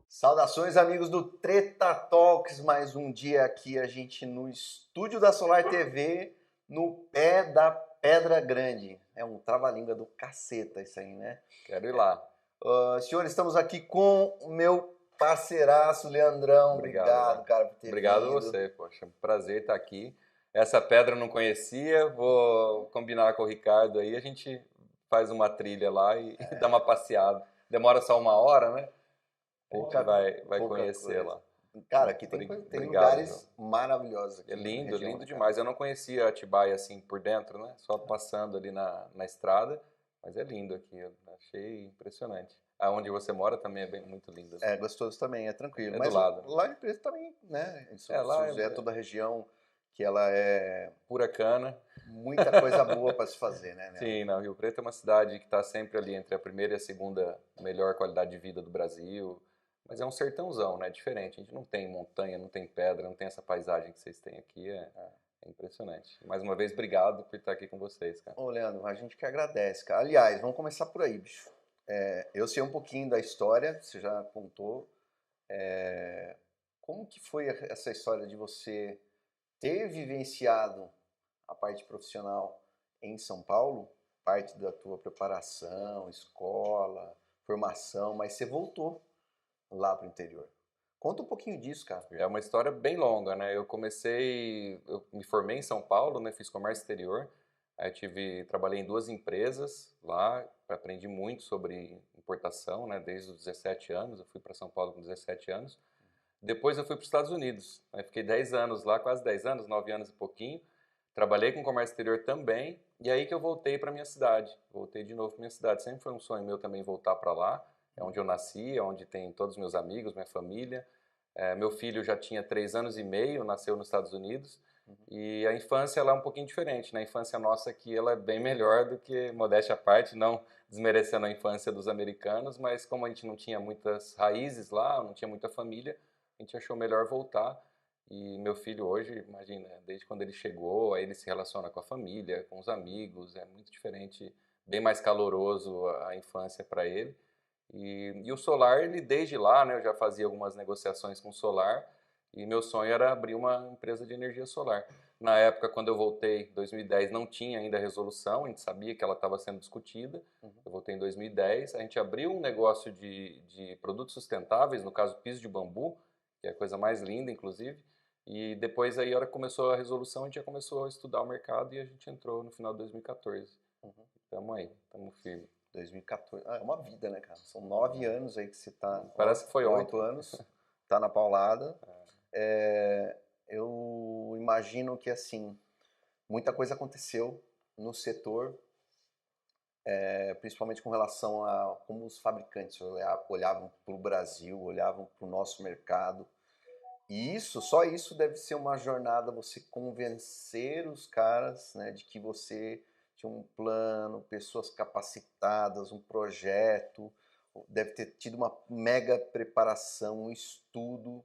Saudações, amigos do Treta Talks, mais um dia aqui a gente no estúdio da Solar TV, no pé da Pedra Grande. É um trava-língua do caceta isso aí, né? Quero ir lá. Senhores, estamos aqui com o meu parceiraço, Leandrão. Obrigado, Obrigado, Léo. cara, por ter Obrigado a vindo. você, poxa. É um prazer estar aqui. Essa pedra eu não conhecia, vou combinar com o Ricardo aí, a gente faz uma trilha lá e dá uma passeada. Demora só 1 hora, né? A gente vai Pouca conhecer coisa. lá. Cara, aqui tem Obrigado, João. lugares maravilhosos aqui É na lindo, região, lindo né, cara? demais. Eu não conhecia Atibaia assim por dentro, né? Só passando ali na estrada, mas é lindo aqui, eu achei impressionante. Aonde você mora também é muito lindo, né? É gostoso também, é tranquilo. É do Mas lado, né? lá em Preto também, né? É, lá Suzé é é toda a região que ela é pura cana. muita coisa boa para se fazer, né, Leandro? Sim, não, Rio Preto é uma cidade que está sempre ali entre a primeira e a segunda melhor qualidade de vida do Brasil, mas é um sertãozão, né? Diferente. A gente não tem montanha, não tem pedra, não tem essa paisagem que vocês têm aqui, é impressionante. Mais uma vez, obrigado por estar aqui com vocês, cara. Ô, Leandro, a gente que agradece, cara. Aliás, vamos começar por aí, bicho. Eu sei um pouquinho da história, você já contou. Como que foi essa história de você ter vivenciado a parte profissional em São Paulo, parte da tua preparação, escola, formação, mas você voltou lá pro interior. Conta um pouquinho disso, cara. É uma história bem longa, né? Eu me formei em São Paulo, né? Fiz comércio exterior. Aí trabalhei em 2 empresas lá, aprendi muito sobre importação, né? Desde os 17 anos, eu fui para São Paulo com 17 anos. Depois eu fui para os Estados Unidos. Aí fiquei 10 anos lá, quase 10 anos, 9 anos e pouquinho. Trabalhei com comércio exterior também. E aí que eu voltei para minha cidade. Voltei de novo para minha cidade. Sempre foi um sonho meu também voltar para lá. É onde eu nasci, é onde tem todos os meus amigos, minha família. Meu filho já tinha 3 anos e meio, nasceu nos Estados Unidos. E a infância ela é um pouquinho diferente, né? A infância nossa aqui ela é bem melhor do que, modéstia à parte, não desmerecendo a infância dos americanos, mas como a gente não tinha muitas raízes lá, não tinha muita família, a gente achou melhor voltar. E meu filho hoje, imagina, desde quando ele chegou, aí ele se relaciona com a família, com os amigos, é muito diferente, bem mais caloroso a infância para ele. E o solar, ele desde lá, né, eu já fazia algumas negociações com o solar e meu sonho era abrir uma empresa de energia solar. Na época, quando eu voltei, em 2010, não tinha ainda resolução, a gente sabia que ela estava sendo discutida. Eu voltei em 2010, a gente abriu um negócio de produtos sustentáveis, no caso piso de bambu, que é a coisa mais linda, inclusive. E depois aí, a hora que começou a resolução, a gente já começou a estudar o mercado e a gente entrou no final de 2014. Estamos aí, estamos firmes. 2014. É uma vida, né, cara? São 9 anos aí que você tá. Parece que foi ontem. 8 anos, tá na paulada. Eu imagino que, assim, muita coisa aconteceu no setor, principalmente com relação a como os fabricantes olhavam para o Brasil, olhavam para o nosso mercado. E só isso deve ser uma jornada, você convencer os caras, né, de que você tinha um plano, pessoas capacitadas, um projeto, deve ter tido uma mega preparação, um estudo.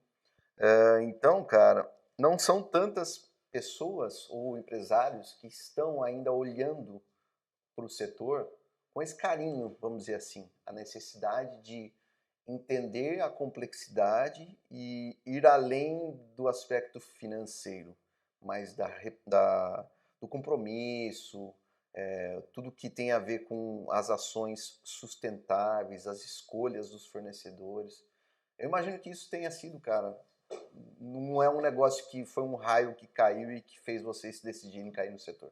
Então, cara, não são tantas pessoas ou empresários que estão ainda olhando para o setor com esse carinho, vamos dizer assim, a necessidade de entender a complexidade e ir além do aspecto financeiro, mas do compromisso, tudo que tem a ver com as ações sustentáveis, as escolhas dos fornecedores. Eu imagino que isso tenha sido, cara, não é um negócio que foi um raio que caiu e que fez vocês se decidirem cair no setor.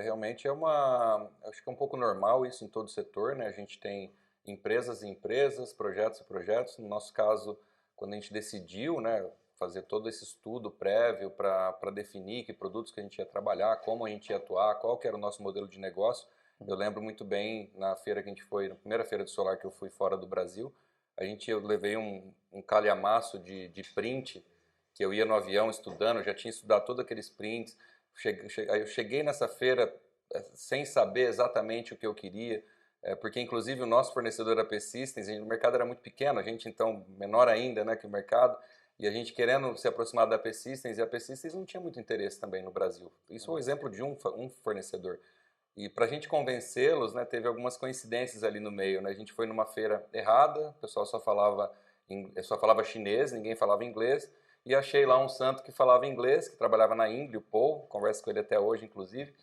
Realmente acho que é um pouco normal isso em todo o setor, né? A gente tem empresas e empresas, projetos e projetos. No nosso caso, quando a gente decidiu, né, fazer todo esse estudo prévio para definir que produtos que a gente ia trabalhar, como a gente ia atuar, qual que era o nosso modelo de negócio. Eu lembro muito bem na feira que a gente foi, na primeira feira de solar que eu fui fora do Brasil, eu levei um calhamaço de print, que eu ia no avião estudando, eu já tinha estudado todos aqueles prints. Aí eu cheguei nessa feira sem saber exatamente o que eu queria, porque inclusive o nosso fornecedor era P-Systems, o mercado era muito pequeno, a gente então menor ainda, né, que o mercado, e a gente querendo se aproximar da P-Systems, e a P-Systems não tinha muito interesse também no Brasil. Isso é um exemplo de um fornecedor. E para a gente convencê-los, né, teve algumas coincidências ali no meio, né? A gente foi numa feira errada, o pessoal só falava Eu só falava chinês, ninguém falava inglês. E achei lá um santo que falava inglês, que trabalhava na Ingle, o Paul, converso com ele até hoje, inclusive.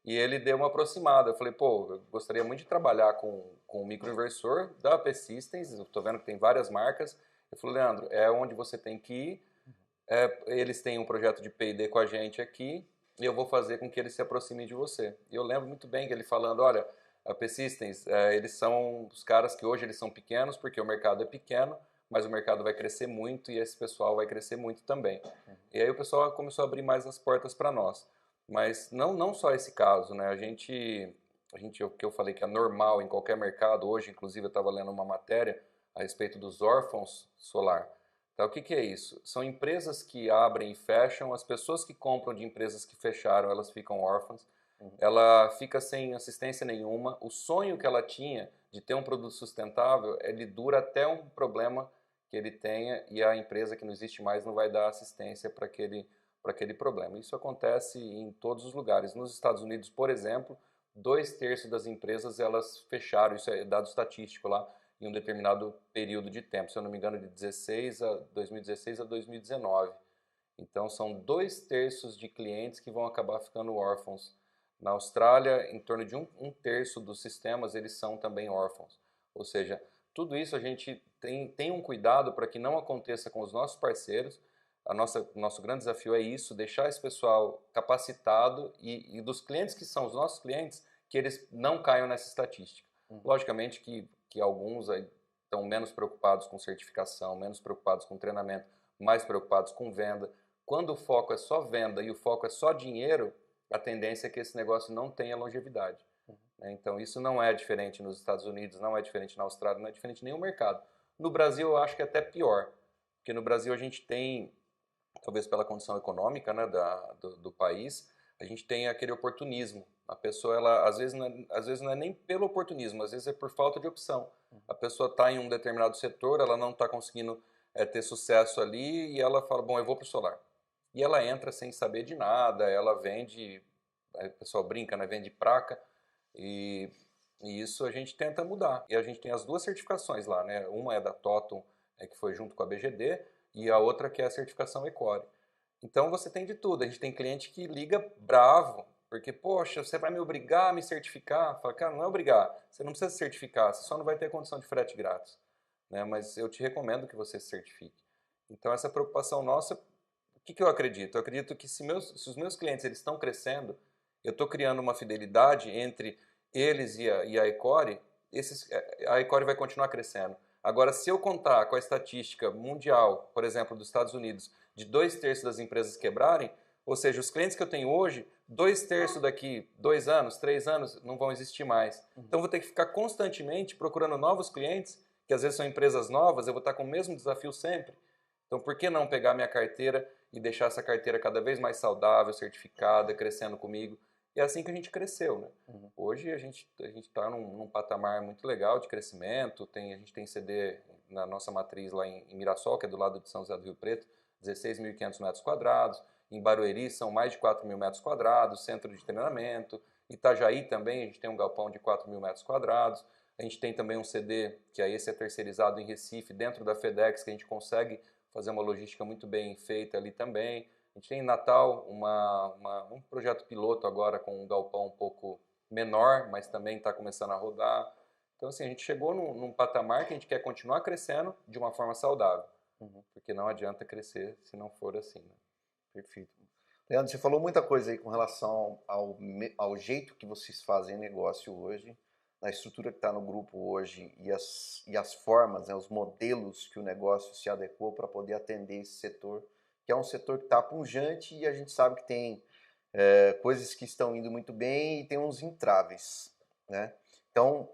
E ele deu uma aproximada. Eu falei, pô, eu gostaria muito de trabalhar com um microinversor da P-Systems. Eu estou vendo que tem várias marcas. Eu falei, Leandro, é onde você tem que ir. Eles têm um projeto de P&D com a gente aqui e eu vou fazer com que eles se aproximem de você. E eu lembro muito bem que ele falando, olha, a P-Systems, eles são os caras que hoje eles são pequenos porque o mercado é pequeno, mas o mercado vai crescer muito e esse pessoal vai crescer muito também. E aí o pessoal começou a abrir mais as portas para nós. Mas não só esse caso, né? O que eu falei que é normal em qualquer mercado, hoje inclusive eu estava lendo uma matéria a respeito dos órfãos solar. Então, o que é isso? São empresas que abrem e fecham, as pessoas que compram de empresas que fecharam, elas ficam órfãs, ela fica sem assistência nenhuma, o sonho que ela tinha de ter um produto sustentável, ele dura até um problema que ele tenha e a empresa que não existe mais não vai dar assistência para aquele problema. Isso acontece em todos os lugares. Nos Estados Unidos, por exemplo, 2/3 das empresas elas fecharam, isso é dado estatístico lá, em um determinado período de tempo, se eu não me engano, de 2016 a 2019. Então, são 2/3 de clientes que vão acabar ficando órfãos. Na Austrália, em torno de um terço dos sistemas, eles são também órfãos. Ou seja, tudo isso a gente tem um cuidado para que não aconteça com os nossos parceiros. Nosso grande desafio é isso, deixar esse pessoal capacitado e dos clientes que são os nossos clientes, que eles não caiam nessa estatística. Logicamente que alguns estão menos preocupados com certificação, menos preocupados com treinamento, mais preocupados com venda. Quando o foco é só venda e o foco é só dinheiro, a tendência é que esse negócio não tenha longevidade. Então, isso não é diferente nos Estados Unidos, não é diferente na Austrália, não é diferente em nenhum mercado. No Brasil, eu acho que é até pior, porque no Brasil a gente tem, talvez pela condição econômica, né, do país, a gente tem aquele oportunismo. A pessoa, ela, às vezes não é nem pelo oportunismo, às vezes é por falta de opção. A pessoa está em um determinado setor, ela não está conseguindo ter sucesso ali e ela fala, bom, eu vou para o solar. E ela entra sem saber de nada, ela vende, o pessoal brinca, né, vende praca, e isso a gente tenta mudar. E a gente tem as duas certificações lá, né? Uma é da Totum, que foi junto com a BGD, e a outra que é a certificação Ecore. Então você tem de tudo. A gente tem cliente que liga bravo, porque, poxa, você vai me obrigar a me certificar? Fala, cara, não é obrigar. Você não precisa se certificar, você só não vai ter condição de frete grátis. Né? Mas eu te recomendo que você se certifique. Então essa preocupação nossa, o que eu acredito? Eu acredito que se os meus clientes eles estão crescendo, eu estou criando uma fidelidade entre eles e a Ecore, a Ecore vai continuar crescendo. Agora, se eu contar com a estatística mundial, por exemplo, dos Estados Unidos, de 2/3 das empresas quebrarem, ou seja, os clientes que eu tenho hoje, 2/3 daqui 2 anos, 3 anos, não vão existir mais. Então, eu vou ter que ficar constantemente procurando novos clientes, que às vezes são empresas novas, eu vou estar com o mesmo desafio sempre. Então, por que não pegar minha carteira e deixar essa carteira cada vez mais saudável, certificada, crescendo comigo? E é assim que a gente cresceu, né? Hoje a gente está num patamar muito legal de crescimento, a gente tem CD na nossa matriz lá em Mirassol, que é do lado de São José do Rio Preto, 16.500 metros quadrados, em Barueri são mais de 4.000 metros quadrados, centro de treinamento, Itajaí também a gente tem um galpão de 4.000 metros quadrados, a gente tem também um CD, que aí esse é terceirizado em Recife, dentro da FedEx, que a gente consegue fazer uma logística muito bem feita ali também. A gente tem em Natal um projeto piloto agora com um galpão um pouco menor, mas também está começando a rodar. Então, assim, a gente chegou num patamar que a gente quer continuar crescendo de uma forma saudável. Porque não adianta crescer se não for assim. Né? Perfeito. Leandro, você falou muita coisa aí com relação ao jeito que vocês fazem negócio hoje, na estrutura que está no grupo hoje e as formas, né, os modelos que o negócio se adequou para poder atender esse setor, que é um setor que está pujante e a gente sabe que tem coisas que estão indo muito bem e tem uns entraves, né? Então,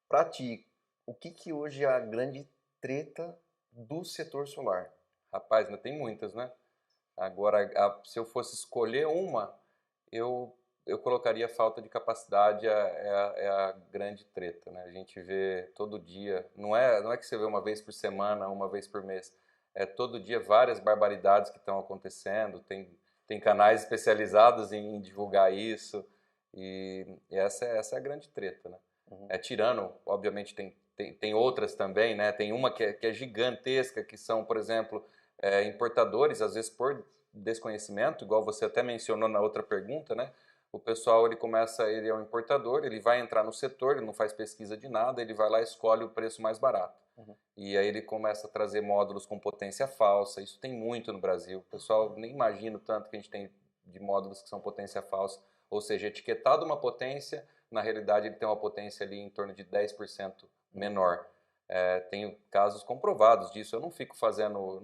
para ti, o que hoje é a grande treta do setor solar? Rapaz, ainda tem muitas, né? Agora, se eu fosse escolher uma, eu colocaria a falta de capacidade é a grande treta, né? A gente vê todo dia, não é que você vê uma vez por semana, uma vez por mês, é todo dia várias barbaridades que estão acontecendo, tem canais especializados em divulgar isso, e essa é a grande treta, né? Tirando, obviamente tem tem outras também, né? Tem uma que é gigantesca, que são, por exemplo, importadores, às vezes por desconhecimento, igual você até mencionou na outra pergunta, né? O pessoal, ele é um importador, ele vai entrar no setor, ele não faz pesquisa de nada, ele vai lá e escolhe o preço mais barato. Uhum. E aí ele começa a trazer módulos com potência falsa, isso tem muito no Brasil. O pessoal nem imagina o tanto que a gente tem de módulos que são potência falsa, ou seja, etiquetado uma potência, na realidade ele tem uma potência ali em torno de 10% menor. Tenho casos comprovados disso, eu não fico fazendo,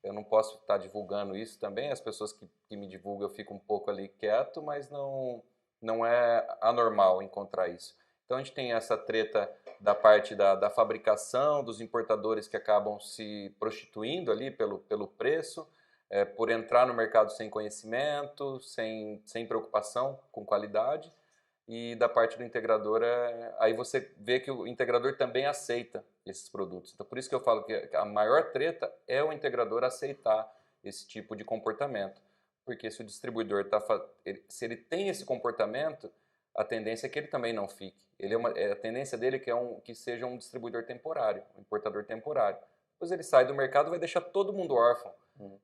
eu não posso estar divulgando isso também, as pessoas que me divulgam eu fico um pouco ali quieto, mas não é anormal encontrar isso. Então a gente tem essa treta da parte da fabricação, dos importadores que acabam se prostituindo ali pelo preço, por entrar no mercado sem conhecimento, sem preocupação com qualidade, e da parte do integrador, aí você vê que o integrador também aceita esses produtos. Então por isso que eu falo que a maior treta é o integrador aceitar esse tipo de comportamento. Porque se o distribuidor se ele tem esse comportamento, a tendência é que ele também não fique. A tendência dele é que seja um distribuidor temporário, um importador temporário. Depois ele sai do mercado e vai deixar todo mundo órfão.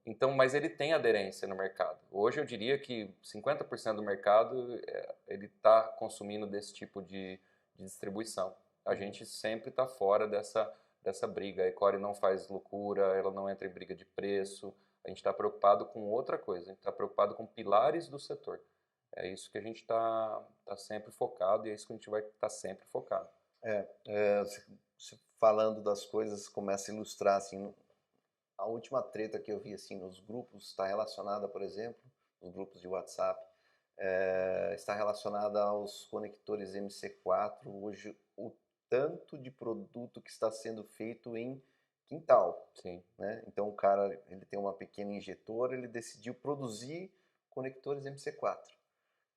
Então, mas ele tem aderência no mercado. Hoje eu diria que 50% do mercado ele está consumindo desse tipo de distribuição. A gente sempre está fora dessa briga. A Ecore não faz loucura, ela não entra em briga de preço. A gente está preocupado com outra coisa, a gente está preocupado com pilares do setor. É isso que a gente está sempre focado e é isso que a gente vai estar sempre focado. Você falando das coisas começa a ilustrar assim, a última treta que eu vi assim nos grupos está relacionada, por exemplo, nos grupos de WhatsApp, está relacionada aos conectores MC4. Hoje, o tanto de produto que está sendo feito em quintal. Sim. Né? Então, o cara ele tem uma pequena injetora, ele decidiu produzir conectores MC4,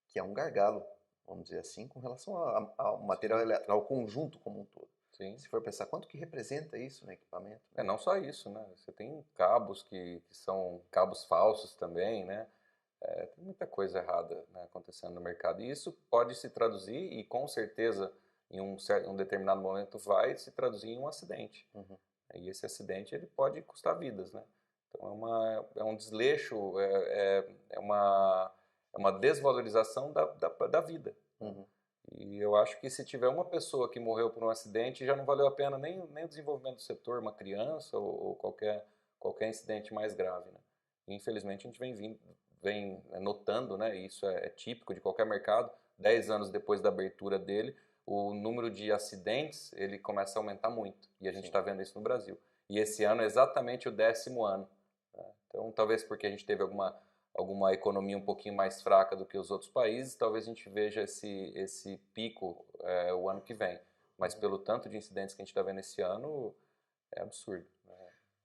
que é um gargalo, vamos dizer assim, com relação ao material elétrico, ao conjunto como um todo. Sim. Se for pensar, quanto que representa isso no equipamento? Né? Não só isso, né? Você tem cabos que são cabos falsos também, né? Tem muita coisa errada, né, acontecendo no mercado. E isso pode se traduzir, e com certeza, em um determinado momento, vai se traduzir em um acidente. Uhum. E esse acidente ele pode custar vidas, né? Então é um desleixo, é uma desvalorização da vida. Uhum. E eu acho que se tiver uma pessoa que morreu por um acidente, já não valeu a pena nem o desenvolvimento do setor, uma criança ou qualquer incidente mais grave, né? E, infelizmente a gente vem notando, né? Isso é típico de qualquer mercado. 10 anos depois da abertura dele, o número de acidentes ele começa a aumentar muito. E a gente está vendo isso no Brasil. E esse ano é exatamente o 10º ano. Né? Então, talvez porque a gente teve alguma economia um pouquinho mais fraca do que os outros países, talvez a gente veja esse pico o ano que vem. Mas pelo tanto de incidentes que a gente está vendo esse ano, é absurdo.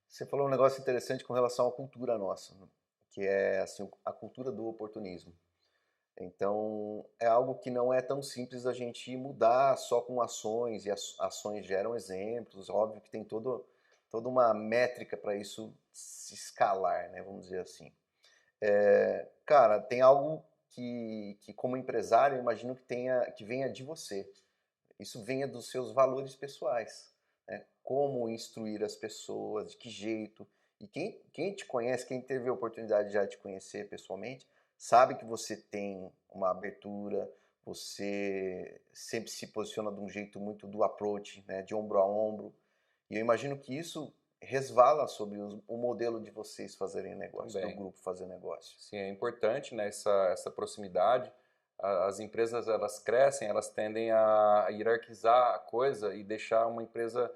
Você falou um negócio interessante com relação à cultura nossa, né? Que é assim, a cultura do oportunismo. Então, é algo que não é tão simples a gente mudar só com ações, e ações geram exemplos, óbvio que tem toda uma métrica para isso se escalar, né, vamos dizer assim. Cara, tem algo que como empresário eu imagino que venha de você. Isso venha dos seus valores pessoais, né? Como instruir as pessoas, de que jeito. E quem te conhece, quem teve a oportunidade de já te conhecer pessoalmente, sabe que você tem uma abertura, você sempre se posiciona de um jeito muito do approach, né? De ombro a ombro. E eu imagino que isso resvala sobre o modelo de vocês fazerem negócio, Também. do grupo fazer negócio. Sim, é importante, né, essa proximidade. As empresas elas crescem, elas tendem a hierarquizar a coisa e deixar uma empresa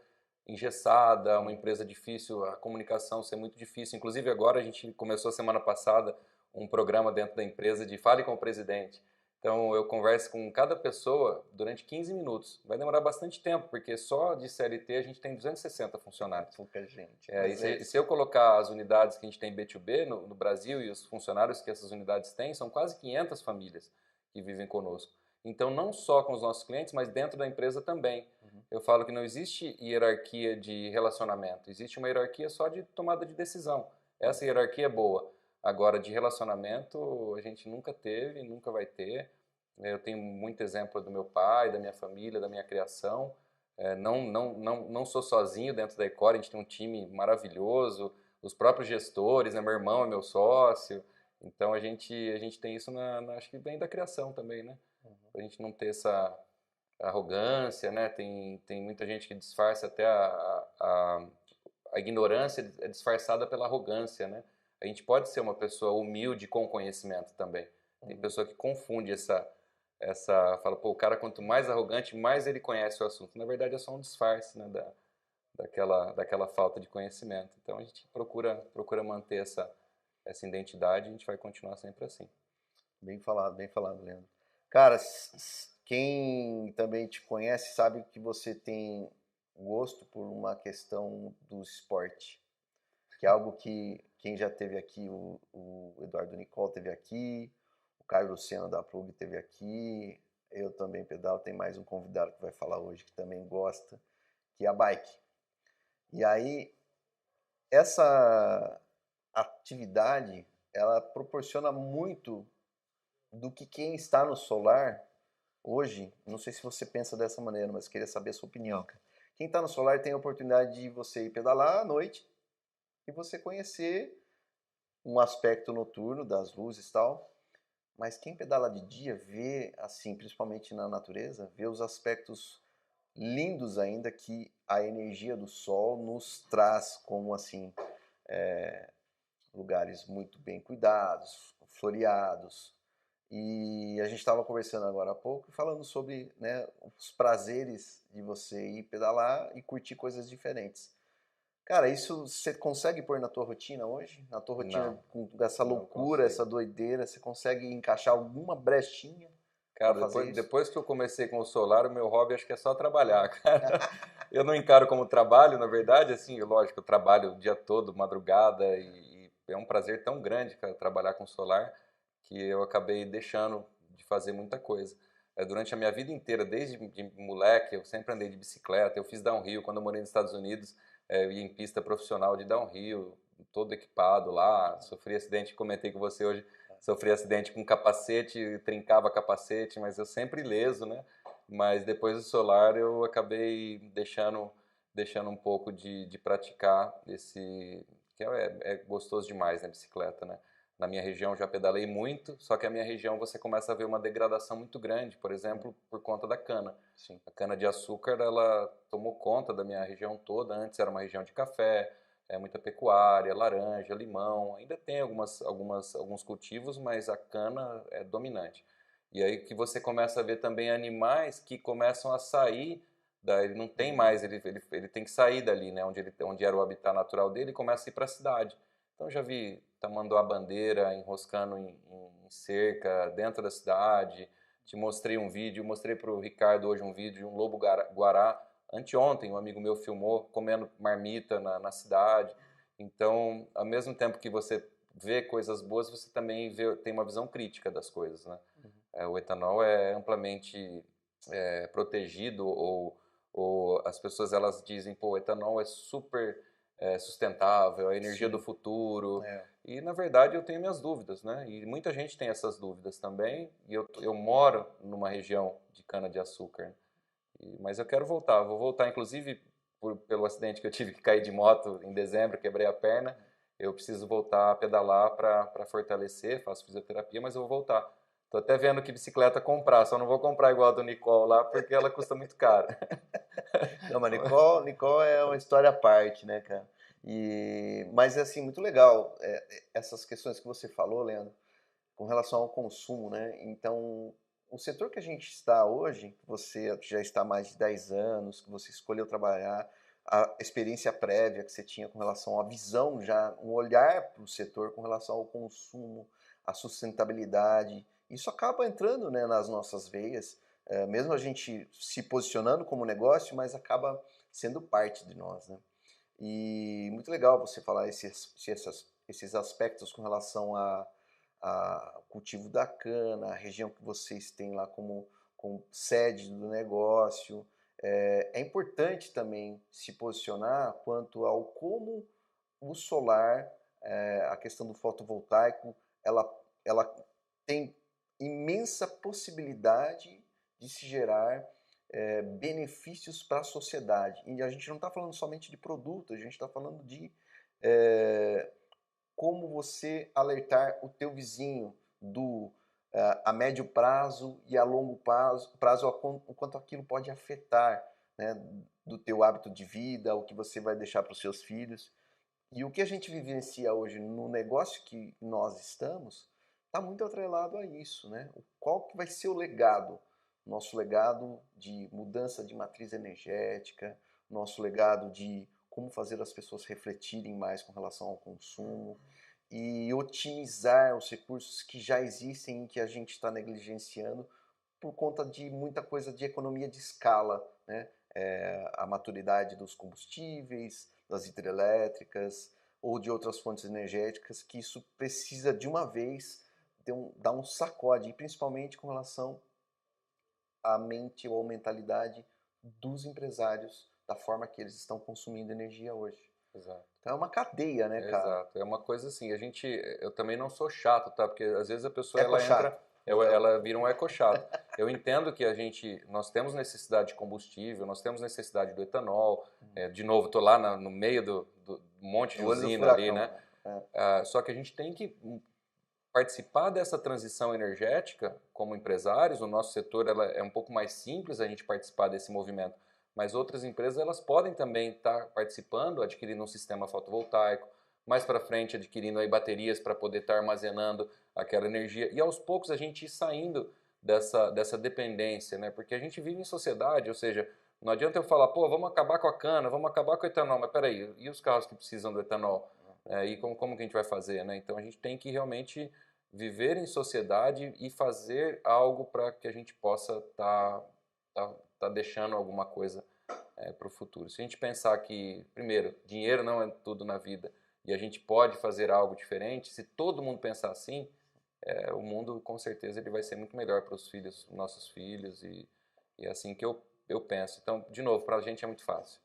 engessada, uma empresa difícil, a comunicação ser muito difícil. Inclusive agora a gente começou semana passada um programa dentro da empresa de fale com o presidente. Então eu converso com cada pessoa durante 15 minutos. Vai demorar bastante tempo, porque só de CLT a gente tem 260 funcionários. Pouca gente. E se eu colocar as unidades que a gente tem B2B no Brasil e os funcionários que essas unidades têm, são quase 500 famílias que vivem conosco. Então, não só com os nossos clientes, mas dentro da empresa também. Eu falo que não existe hierarquia de relacionamento, existe uma hierarquia só de tomada de decisão. Essa hierarquia é boa. Agora, de relacionamento, a gente nunca teve, nunca vai ter. Eu tenho muito exemplo do meu pai, da minha família, da minha criação. Não sou sozinho dentro da Ecora, a gente tem um time maravilhoso, os próprios gestores, né? Meu irmão é meu sócio, então a gente tem isso acho que vem da criação também, né? A gente não ter essa arrogância, né? Tem muita gente que disfarça até a ignorância é disfarçada pela arrogância, né? A gente pode ser uma pessoa humilde com conhecimento também. Tem pessoa que confunde fala, pô, o cara quanto mais arrogante, mais ele conhece o assunto. Na verdade é só um disfarce, né, daquela falta de conhecimento. Então a gente procura manter essa identidade e a gente vai continuar sempre assim. Bem falado, Leandro. Cara, quem também te conhece sabe que você tem gosto por uma questão do esporte, que é algo que quem já teve aqui, o Eduardo Nicol teve aqui, o Caio Luciano da Plug teve aqui, eu também pedalo, tem mais um convidado que vai falar hoje que também gosta, que é a bike. E aí, essa atividade, ela proporciona muito do que quem está no solar hoje, não sei se você pensa dessa maneira, mas queria saber a sua opinião. Quem está no solar tem a oportunidade de você ir pedalar à noite e você conhecer um aspecto noturno das luzes e tal. Mas quem pedala de dia vê, assim, principalmente na natureza, vê os aspectos lindos ainda que a energia do sol nos traz, como assim, lugares muito bem cuidados, floreados. E a gente estava conversando agora há pouco, falando sobre, né, os prazeres de você ir pedalar e curtir coisas diferentes. Cara, isso você consegue pôr na tua rotina hoje? Na tua rotina Não, com essa não loucura, consigo. essa doideira, você consegue encaixar alguma brechinha para Cara, fazer depois, isso? depois que eu comecei com o solar, o meu hobby acho que é só trabalhar, cara. Eu não encaro como trabalho, na verdade, assim, lógico, eu trabalho o dia todo, madrugada, e é um prazer tão grande, cara, trabalhar com solar, que eu acabei deixando de fazer muita coisa. Durante a minha vida inteira, desde de moleque, eu sempre andei de bicicleta, eu fiz downhill, quando eu morei nos Estados Unidos, eu ia em pista profissional de downhill, todo equipado lá, sofri acidente, comentei com você hoje, sofri acidente com capacete, trincava capacete, mas eu sempre ileso, né? Mas depois do solar eu acabei deixando um pouco de praticar esse, que é gostoso demais, né, bicicleta, né? Na minha região já pedalei muito, só que a minha região você começa a ver uma degradação muito grande, por exemplo, por conta da cana. Sim. A cana de açúcar, ela tomou conta da minha região toda, antes era uma região de café, muita pecuária, laranja, limão, ainda tem alguns cultivos, mas a cana é dominante. E aí que você começa a ver também animais que começam a sair, ele não tem mais, ele tem que sair dali, né, onde era o habitat natural dele, e começa a ir para a cidade. Então já vi tamanduá-bandeira enroscando em cerca dentro da cidade, te mostrei um vídeo, mostrei para o Ricardo hoje um vídeo de um lobo-guará. Anteontem, um amigo meu filmou comendo marmita na cidade. Então, ao mesmo tempo que você vê coisas boas, você também tem uma visão crítica das coisas, né? O etanol é amplamente protegido ou as pessoas elas dizem, pô, o etanol é super sustentável, a energia Sim. do futuro. É. E, na verdade, eu tenho minhas dúvidas, né? E muita gente tem essas dúvidas também. E eu moro numa região de cana-de-açúcar. Mas eu quero voltar. Vou voltar, inclusive, pelo acidente que eu tive que cair de moto em dezembro, quebrei a perna. Eu preciso voltar a pedalar para fortalecer, faço fisioterapia, mas eu vou voltar. Tô até vendo que bicicleta comprar, só não vou comprar igual a do Nicole lá, porque ela custa muito caro. Não, mas Nicole é uma história à parte, né, cara? Mas é assim, muito legal essas questões que você falou, Leandro, com relação ao consumo, né? Então, o setor que a gente está hoje, que você já está há mais de 10 anos, que você escolheu trabalhar, a experiência prévia que você tinha com relação à visão já, um olhar para o setor com relação ao consumo, à sustentabilidade, isso acaba entrando, né, nas nossas veias, mesmo a gente se posicionando como negócio, mas acaba sendo parte de nós, né? E muito legal você falar esses aspectos com relação ao cultivo da cana, a região que vocês têm lá como sede do negócio. É importante também se posicionar quanto ao como o solar, a questão do fotovoltaico, ela tem imensa possibilidade de se gerar benefícios para a sociedade. E a gente não está falando somente de produto, a gente está falando de é, como você alertar o teu vizinho a médio prazo e a longo prazo o quanto aquilo pode afetar, né, do teu hábito de vida, o que você vai deixar para os seus filhos. E o que a gente vivencia hoje no negócio que nós estamos está muito atrelado a isso, né? Qual que vai ser o legado? Nosso legado de mudança de matriz energética, nosso legado de como fazer as pessoas refletirem mais com relação ao consumo e otimizar os recursos que já existem e que a gente está negligenciando por conta de muita coisa de economia de escala, né? A maturidade dos combustíveis, das hidrelétricas ou de outras fontes energéticas, que isso precisa de uma vez dar um sacode, e principalmente com relação à mente ou mentalidade dos empresários, da forma que eles estão consumindo energia hoje. Exato. Então é uma cadeia, né, cara? Exato. É uma coisa assim, eu também não sou chato, tá? Porque às vezes a pessoa ela Eco-chato. entra, ela vira um eco-chato. Eu entendo que nós temos necessidade de combustível, nós temos necessidade do etanol. De novo, estou lá no meio do monte de usina ali, né? Só que a gente tem que participar dessa transição energética como empresários. O nosso setor é um pouco mais simples a gente participar desse movimento, mas outras empresas elas podem também estar participando, adquirindo um sistema fotovoltaico, mais para frente adquirindo aí baterias para poder estar armazenando aquela energia, e aos poucos a gente ir saindo dessa dependência, né? Porque a gente vive em sociedade, ou seja, não adianta eu falar, pô, vamos acabar com a cana, vamos acabar com o etanol, mas peraí, e os carros que precisam do etanol? E como que a gente vai fazer, né? Então a gente tem que realmente viver em sociedade e fazer algo para que a gente possa estar deixando alguma coisa para o futuro. Se a gente pensar que, primeiro, dinheiro não é tudo na vida e a gente pode fazer algo diferente, se todo mundo pensar assim, o mundo com certeza ele vai ser muito melhor para os filhos, nossos filhos, e é assim que eu penso. Então, de novo, para a gente é muito fácil.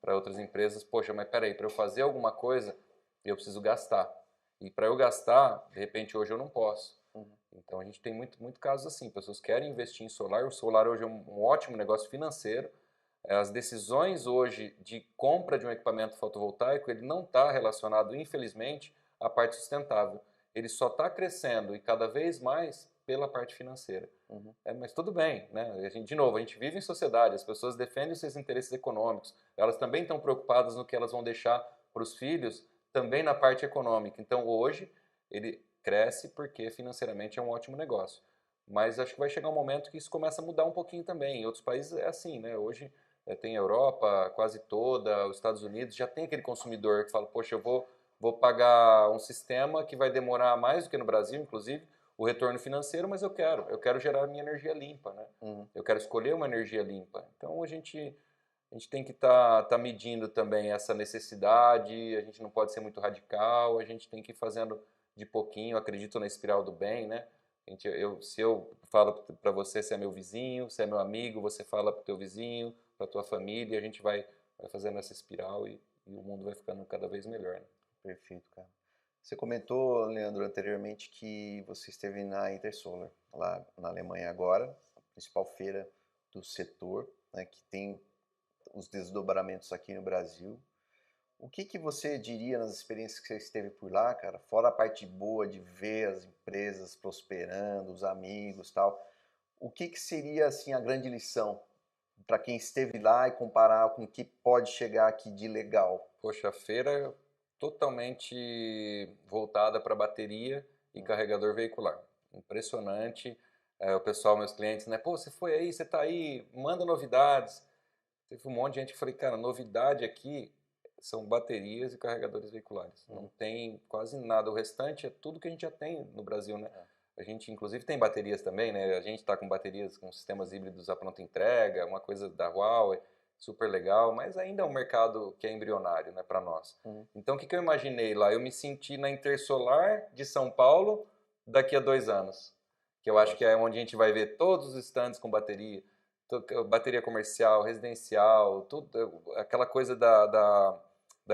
Para outras empresas, poxa, mas peraí, para eu fazer alguma coisa, eu preciso gastar. E para eu gastar, de repente hoje eu não posso. Então a gente tem muito casos assim, pessoas querem investir em solar, o solar hoje é um ótimo negócio financeiro. As decisões hoje de compra de um equipamento fotovoltaico, ele não está relacionado, infelizmente, à parte sustentável. Ele só está crescendo e cada vez mais pela parte financeira. Mas tudo bem, né? De novo, a gente vive em sociedade, as pessoas defendem os seus interesses econômicos, elas também estão preocupadas no que elas vão deixar para os filhos, também na parte econômica. Então hoje ele cresce porque financeiramente é um ótimo negócio. Mas acho que vai chegar um momento que isso começa a mudar um pouquinho também. Em outros países é assim, né? Hoje tem a Europa quase toda, os Estados Unidos, já tem aquele consumidor que fala, poxa, eu vou pagar um sistema que vai demorar mais do que no Brasil, inclusive, o retorno financeiro, mas eu quero gerar minha energia limpa, né? Eu quero escolher uma energia limpa. Então a gente tem que tá medindo também essa necessidade, a gente não pode ser muito radical, a gente tem que ir fazendo de pouquinho, acredito na espiral do bem, né? Se eu falo para você, você é meu vizinho, você é meu amigo, você fala para o teu vizinho, para a tua família, a gente vai fazendo essa espiral e o mundo vai ficando cada vez melhor, né? Perfeito, cara. Você comentou, Leandro, anteriormente que você esteve na Intersolar, lá na Alemanha agora, a principal feira do setor, né, que tem os desdobramentos aqui no Brasil. O que você diria nas experiências que você esteve por lá, cara? Fora a parte boa de ver as empresas prosperando, os amigos, tal. O que seria assim a grande lição para quem esteve lá e comparar com o que pode chegar aqui de legal? Poxa, a feira totalmente voltada para bateria e carregador veicular. Impressionante. O pessoal, meus clientes, né? Pô, você foi aí, você está aí, manda novidades. Teve um monte de gente que falei, cara, novidade aqui são baterias e carregadores veiculares. Não tem quase nada. O restante é tudo que a gente já tem no Brasil, né? A gente, inclusive, tem baterias também, né? A gente está com baterias com sistemas híbridos à pronta entrega, uma coisa da Huawei, super legal, mas ainda é um mercado que é embrionário, né, para nós. Então, o que eu imaginei lá? Eu me senti na Intersolar de São Paulo daqui a 2 anos, que eu acho que é onde a gente vai ver todos os stands com bateria comercial, residencial, tudo, aquela coisa da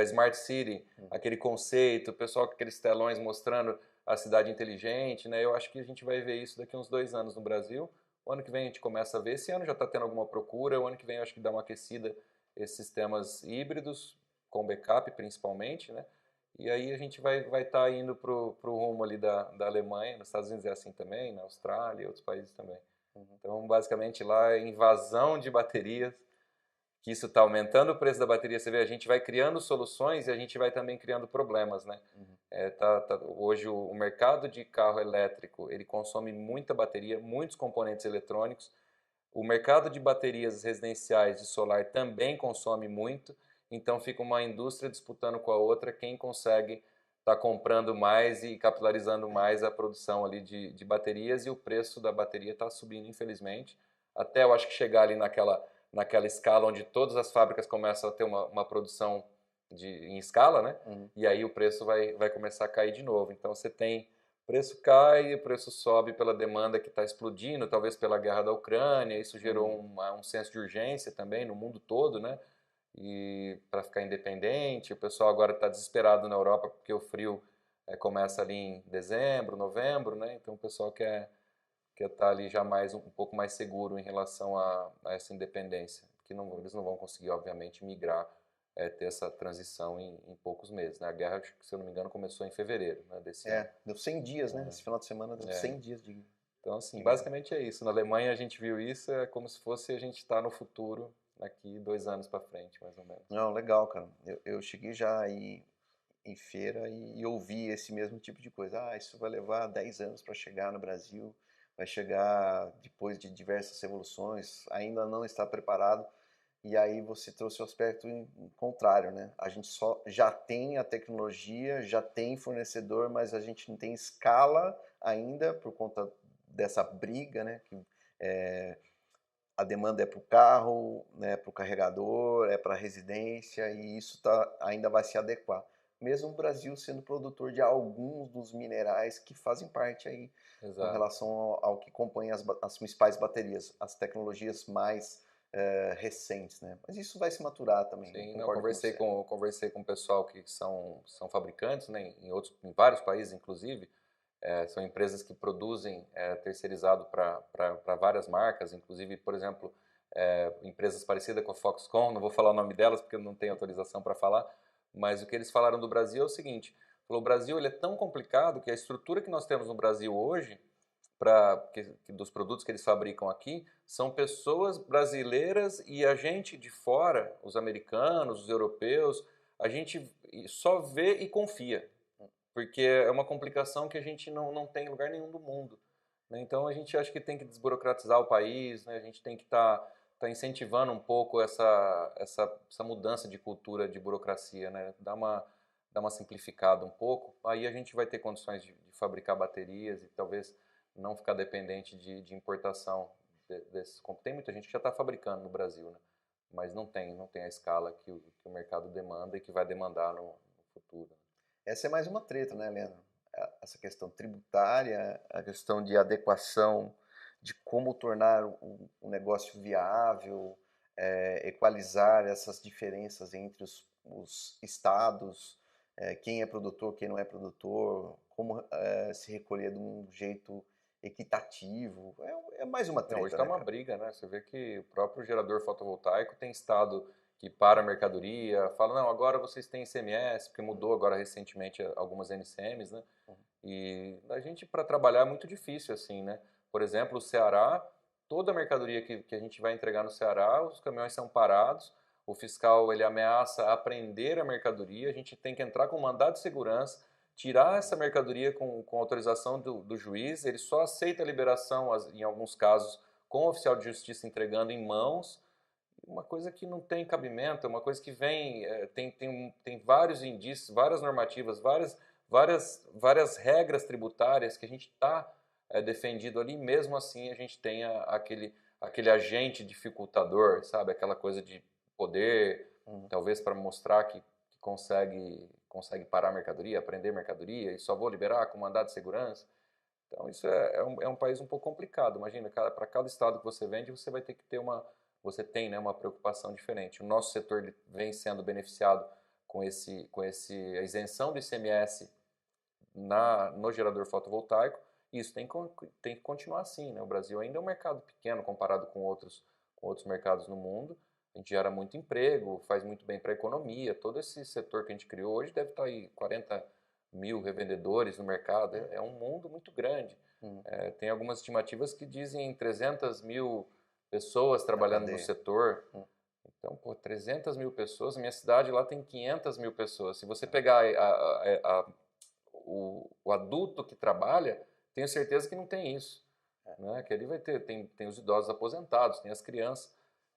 Smart City, aquele conceito, o pessoal com aqueles telões mostrando a cidade inteligente, né? Eu acho que a gente vai ver isso daqui a uns 2 anos no Brasil, O ano que vem a gente começa a ver. Esse ano já está tendo alguma procura. O ano que vem eu acho que dá uma aquecida esses sistemas híbridos, com backup principalmente, né? E aí a gente vai estar indo para o rumo ali da Alemanha. Nos Estados Unidos é assim também, na Austrália e outros países também. Então, basicamente, lá é invasão de baterias, que isso está aumentando o preço da bateria. Você vê, a gente vai criando soluções e a gente vai também criando problemas, né? Hoje o mercado de carro elétrico, ele consome muita bateria, muitos componentes eletrônicos. O mercado de baterias residenciais de solar também consome muito, então fica uma indústria disputando com a outra quem consegue estar comprando mais e capilarizando mais a produção ali de baterias, e o preço da bateria está subindo, infelizmente, até eu acho que chegar ali naquela escala onde todas as fábricas começam a ter uma produção em escala, né? E aí o preço vai começar a cair de novo. Então você tem o preço cai, o preço sobe pela demanda que está explodindo, talvez pela guerra da Ucrânia. Isso gerou um senso de urgência também no mundo todo, né? E para ficar independente, o pessoal agora está desesperado na Europa porque o frio começa ali em dezembro, novembro, né? Então o pessoal quer estar ali já um pouco mais seguro em relação a essa independência, que eles não vão conseguir, obviamente, migrar, ter essa transição em poucos meses, né? A guerra, se eu não me engano, começou em fevereiro, né, desse ano. Deu 100 dias, né? Esse final de semana deu 100 dias de... Então, assim, basicamente é isso. Na Alemanha a gente viu isso, é como se fosse a gente estar no futuro daqui 2 anos para frente, mais ou menos. Não, legal, cara. Eu cheguei já aí em feira e ouvi esse mesmo tipo de coisa. Ah, isso vai levar 10 anos para chegar no Brasil, vai chegar depois de diversas revoluções, ainda não está preparado. E aí você trouxe o aspecto contrário, né? A gente só já tem a tecnologia, já tem fornecedor, mas a gente não tem escala ainda por conta dessa briga, né? Que, a demanda é para o carro, né, para o carregador, é para a residência, e isso ainda vai se adequar. Mesmo o Brasil sendo produtor de alguns dos minerais que fazem parte aí com relação ao que compõe as principais baterias, as tecnologias mais recentes, né? Mas isso vai se maturar também. Sim, eu conversei com o pessoal que são fabricantes, né, em vários países, inclusive. São empresas que produzem terceirizado para várias marcas, inclusive, por exemplo, empresas parecidas com a Foxconn. Não vou falar o nome delas porque eu não tenho autorização para falar, mas o que eles falaram do Brasil é o seguinte: o Brasil ele é tão complicado que a estrutura que nós temos no Brasil hoje, dos produtos que eles fabricam aqui, são pessoas brasileiras, e a gente de fora, os americanos, os europeus, a gente só vê e confia, porque é uma complicação que a gente não tem em lugar nenhum do mundo, né? Então a gente acha que tem que desburocratizar o país, né? A gente tem que tá incentivando um pouco essa mudança de cultura de burocracia, né? Dar uma simplificada um pouco, aí a gente vai ter condições de fabricar baterias e talvez não ficar dependente de importação desses. Tem muita gente que já está fabricando no Brasil, né? Mas não tem a escala que o mercado demanda e que vai demandar no futuro. Essa é mais uma treta, né, Leandro? Essa questão tributária, a questão de adequação, de como tornar o negócio viável, equalizar essas diferenças entre os estados, quem é produtor, quem não é produtor, como se recolher de um jeito equitativo. É mais uma treta, Hoje está né, uma cara? briga, né? Você vê que o próprio gerador fotovoltaico tem estado que para a mercadoria, fala, não, agora vocês têm ICMS, porque mudou agora recentemente algumas NCMs, né? E a gente, para trabalhar, é muito difícil, assim, né? Por exemplo, o Ceará, toda a mercadoria que a gente vai entregar no Ceará, os caminhões são parados, o fiscal, ele ameaça apreender a mercadoria, a gente tem que entrar com mandado de segurança, tirar essa mercadoria com autorização do juiz, ele só aceita a liberação, em alguns casos, com o oficial de justiça entregando em mãos, uma coisa que não tem cabimento, é uma coisa que vem, tem vários indícios, várias normativas, várias regras tributárias que a gente está defendido ali, mesmo assim a gente tem aquele agente dificultador, sabe? Aquela coisa de poder, talvez para mostrar que consegue parar a mercadoria, apreender mercadoria, e só vou liberar com mandado de segurança. Então isso é um país um pouco complicado. Imagina, para cada estado que você vende, você vai ter que ter você tem, né, uma preocupação diferente. O nosso setor ele vem sendo beneficiado com a isenção do ICMS no gerador fotovoltaico, Isso tem que continuar assim, né? O Brasil ainda é um mercado pequeno comparado com outros mercados no mundo. A gente gera muito emprego, faz muito bem para a economia. Todo esse setor que a gente criou hoje deve estar aí 40 mil revendedores no mercado. É um mundo muito grande. Tem algumas estimativas que dizem 300 mil pessoas trabalhando no setor. Então, pô, 300 mil pessoas. A minha cidade lá tem 500 mil pessoas. Se você pegar o adulto que trabalha, tenho certeza que não tem isso. Né? Que ali vai ter, tem os idosos aposentados, tem as crianças.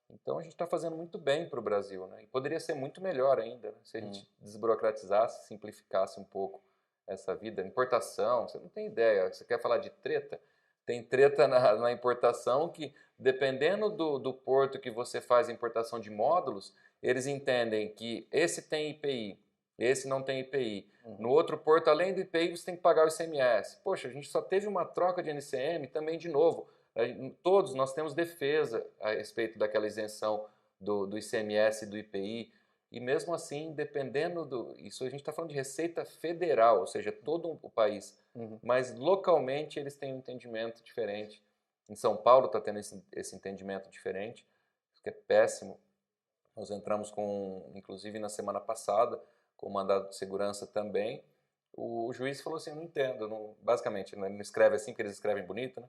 Então a gente está fazendo muito bem para o Brasil, né? E poderia ser muito melhor ainda, né? Se a gente desburocratizasse, simplificasse um pouco essa vida. Importação, você não tem ideia. Você quer falar de treta? Tem treta na importação que, dependendo do porto que você faz a importação de módulos, eles entendem que esse tem IPI, esse não tem IPI. No outro porto, além do IPI, você tem que pagar o ICMS. Poxa, a gente só teve uma troca de NCM também de novo. Todos nós temos defesa a respeito daquela isenção do ICMS e do IPI, e mesmo assim, dependendo isso a gente está falando de Receita Federal, ou seja, todo o país, mas localmente eles têm um entendimento diferente. Em São Paulo está tendo esse entendimento diferente, isso que é péssimo. Nós entramos inclusive na semana passada, com o mandado de segurança também. O juiz falou assim, eu não entendo, basicamente, né, não escreve assim, porque eles escrevem bonito, né?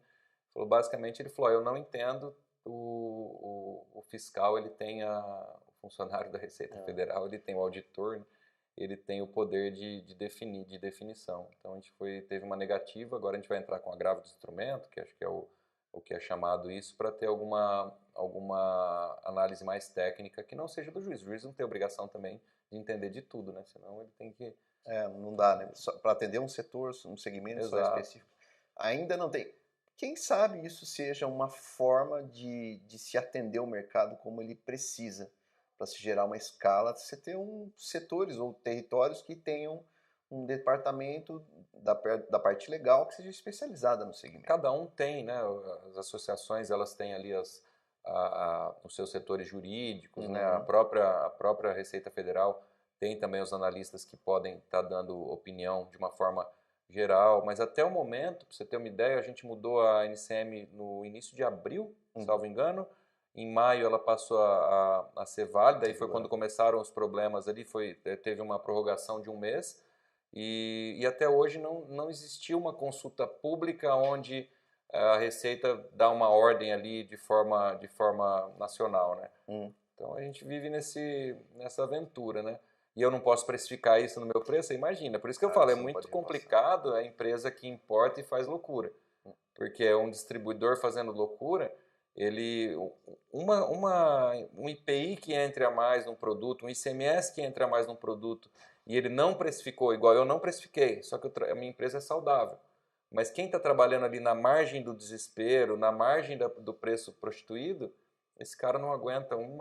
Basicamente ele falou, eu não entendo, o fiscal, ele tem o funcionário da Receita Federal, ele tem o auditor, né? Ele tem o poder de definição. Então a gente teve uma negativa, agora a gente vai entrar com agravo de instrumento, que acho que é o que é chamado isso, para ter alguma análise mais técnica que não seja do juiz. O juiz não tem obrigação também de entender de tudo, né? Senão ele tem que... não dá, né? Para atender um setor, um segmento só específico. Ainda não tem... Quem sabe isso seja uma forma de se atender o mercado como ele precisa, para se gerar uma escala, você ter setores ou territórios que tenham um departamento da parte legal que seja especializada no segmento. Cada um tem, né? As associações, elas têm ali os seus setores jurídicos, né? A própria Receita Federal tem também os analistas que podem estar dando opinião de uma forma geral, mas até o momento, para você ter uma ideia, a gente mudou a NCM no início de abril, salvo engano. Em maio ela passou a ser válida, aí foi quando começaram os problemas ali, teve uma prorrogação de um mês, e até hoje não existiu uma consulta pública onde a Receita dá uma ordem ali de forma nacional, né? Então a gente vive nessa aventura, né? E eu não posso precificar isso no meu preço, imagina. Por isso que eu falo, é muito complicado a empresa que importa e faz loucura. Porque é um distribuidor fazendo loucura, um IPI que entre a mais num produto, um ICMS que entre a mais num produto, e ele não precificou, igual eu não precifiquei, só que a minha empresa é saudável. Mas quem está trabalhando ali na margem do desespero, na margem do preço prostituído, esse cara não aguenta um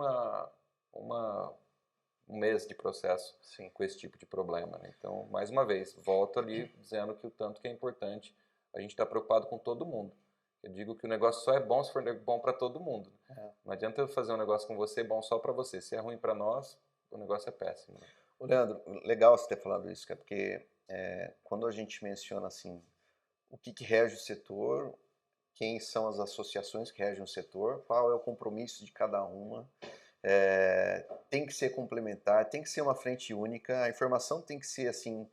mês de processo com esse tipo de problema, né? Então, mais uma vez, volto ali dizendo que o tanto que é importante a gente estar preocupado com todo mundo. Eu digo que o negócio só é bom se for bom para todo mundo. Não adianta eu fazer um negócio com você bom só para você. Se é ruim para nós, o negócio é péssimo. Né? Leandro, legal você ter falado isso, porque quando a gente menciona assim, o que rege o setor, quem são as associações que regem o setor, qual é o compromisso de cada uma, tem que ser complementar, tem que ser uma frente única, a informação tem que ser assim,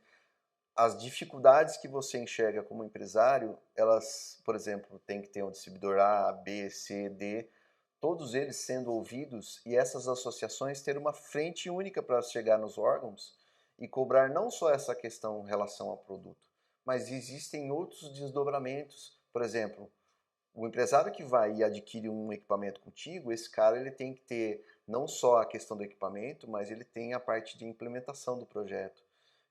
as dificuldades que você enxerga como empresário, elas, por exemplo, tem que ter um distribuidor A, B, C, D, todos eles sendo ouvidos e essas associações ter uma frente única para chegar nos órgãos e cobrar não só essa questão em relação ao produto, mas existem outros desdobramentos. Por exemplo, o empresário que vai e adquire um equipamento contigo, esse cara ele tem que ter não só a questão do equipamento, mas ele tem a parte de implementação do projeto.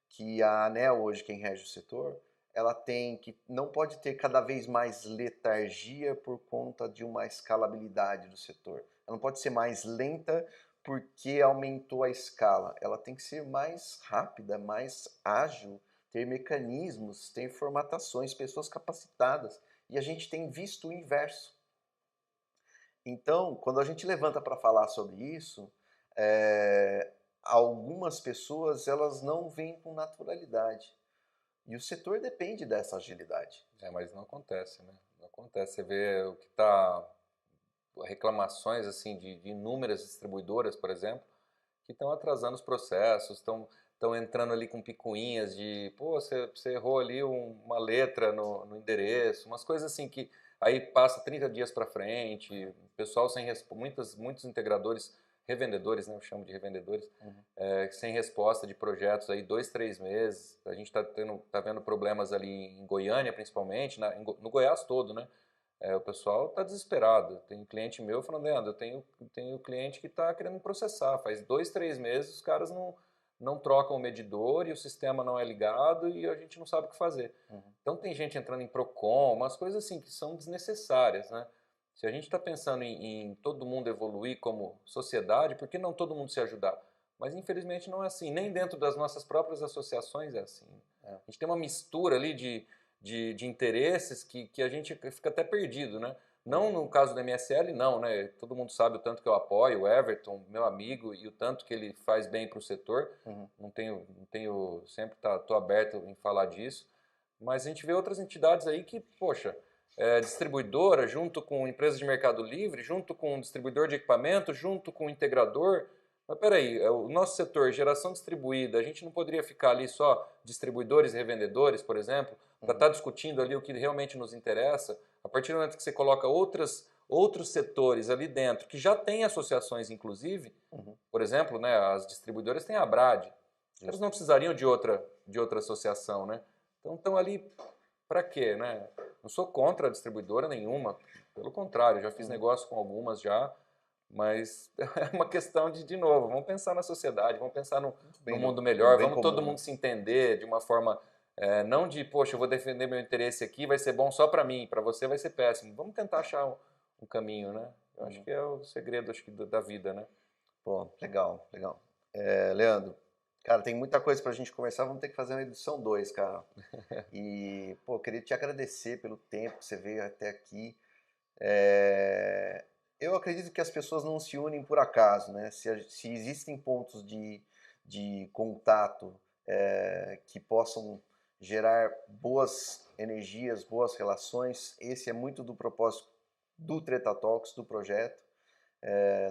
Que a ANEEL hoje, quem rege o setor, ela tem que não pode ter cada vez mais letargia por conta de uma escalabilidade do setor. Ela não pode ser mais lenta porque aumentou a escala. Ela tem que ser mais rápida, mais ágil, ter mecanismos, ter formatações, pessoas capacitadas. E a gente tem visto o inverso. Então, quando a gente levanta para falar sobre isso, algumas pessoas elas não veem com naturalidade. E o setor depende dessa agilidade. Mas não acontece, né? Não acontece. Você vê o que está reclamações assim de inúmeras distribuidoras, por exemplo, que estão atrasando os processos, estão entrando ali com picuinhas de, pô, você errou ali uma letra no endereço, umas coisas assim que aí passa 30 dias para frente, o pessoal sem muitos integradores, revendedores, né, eu chamo de revendedores, sem resposta de projetos aí 2, 3 meses. A gente tá vendo problemas ali em Goiânia, principalmente, no Goiás todo, né? O pessoal está desesperado. Tem cliente meu falando, Leandro, eu tenho cliente que está querendo processar. Faz 2, 3 meses os caras não trocam o medidor e o sistema não é ligado e a gente não sabe o que fazer. Então tem gente entrando em Procon, umas coisas assim que são desnecessárias, né? Se a gente está pensando em todo mundo evoluir como sociedade, por que não todo mundo se ajudar? Mas infelizmente não é assim. Nem dentro das nossas próprias associações é assim. A gente tem uma mistura ali de interesses que a gente fica até perdido, né? Não no caso do MSL, não, né? Todo mundo sabe o tanto que eu apoio o Everton, meu amigo, e o tanto que ele faz bem para o setor. Não tenho sempre tô aberto em falar disso. Mas a gente vê outras entidades aí que, poxa, distribuidora, junto com empresa de mercado livre, junto com distribuidor de equipamento, junto com integrador. Mas peraí, o nosso setor, geração distribuída, a gente não poderia ficar ali só distribuidores e revendedores, por exemplo, para estar discutindo ali o que realmente nos interessa? A partir do momento que você coloca outros setores ali dentro, que já têm associações, inclusive, por exemplo, né, as distribuidoras têm a Abrad, elas não precisariam de outra associação, né? Então estão ali para quê, né? Não sou contra a distribuidora nenhuma, pelo contrário, já fiz negócio com algumas já, mas é uma questão de novo, vamos pensar na sociedade, vamos pensar no mundo melhor, vamos todo mundo se entender de uma forma, não de, poxa, eu vou defender meu interesse aqui, vai ser bom só para mim, para você vai ser péssimo. Vamos tentar achar um caminho, né? Eu acho que é o segredo da vida, né? Pô, legal. Leandro, cara, tem muita coisa pra gente conversar, vamos ter que fazer uma edição 2, cara. E, pô, queria te agradecer pelo tempo que você veio até aqui. Eu acredito que as pessoas não se unem por acaso, né? Se existem pontos de contato que possam gerar boas energias, boas relações, esse é muito do propósito do Treta Talks, do projeto.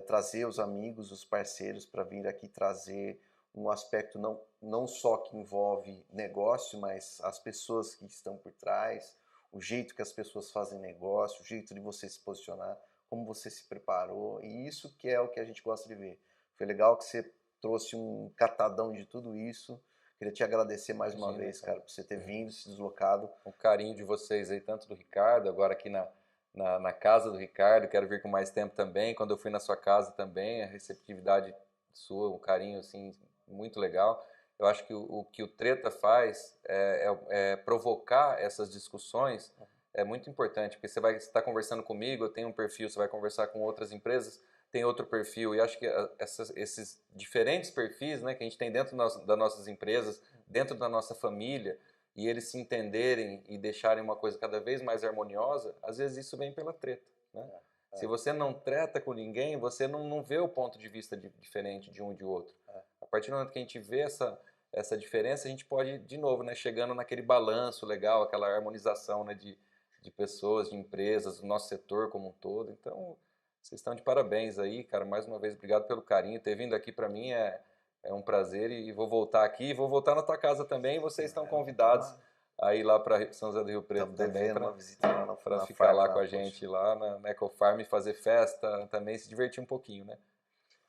Trazer os amigos, os parceiros para vir aqui trazer um aspecto não só que envolve negócio, mas as pessoas que estão por trás, o jeito que as pessoas fazem negócio, o jeito de você se posicionar, como você se preparou, e isso que é o que a gente gosta de ver. Foi legal que você trouxe um catadão de tudo isso. Queria te agradecer mais uma vez, cara, por você ter vindo, se deslocado. O carinho de vocês aí, tanto do Ricardo, agora aqui na casa do Ricardo, quero vir com mais tempo também. Quando eu fui na sua casa também, a receptividade sua, um carinho assim muito legal. Eu acho que o que o Treta faz é provocar essas discussões, é muito importante, porque você vai estar conversando comigo, eu tenho um perfil, você vai conversar com outras empresas, tem outro perfil, e acho que esses diferentes perfis, né, que a gente tem dentro das nossas empresas, dentro da nossa família, e eles se entenderem e deixarem uma coisa cada vez mais harmoniosa, às vezes isso vem pela treta, né? Se você não treta com ninguém, você não vê o ponto de vista diferente de um e de outro. A partir do momento que a gente vê essa diferença, a gente pode, de novo, né, chegando naquele balanço legal, aquela harmonização, né, de pessoas, de empresas, do nosso setor como um todo. Então, vocês estão de parabéns aí, cara. Mais uma vez, obrigado pelo carinho. Ter vindo aqui para mim é um prazer e vou voltar aqui. Vou voltar na tua casa também. Vocês estão convidados a ir lá para São José do Rio Preto também para ficar lá com a gente lá na Ecofarm e fazer festa também, se divertir um pouquinho, né?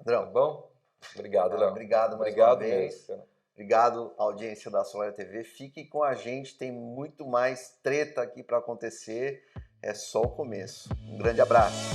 Andrão, tá bom? Obrigado, Léo. Obrigado mais uma vez. Obrigado, audiência da Solar TV. Fique com a gente, tem muito mais treta aqui para acontecer. É só o começo. Um grande abraço.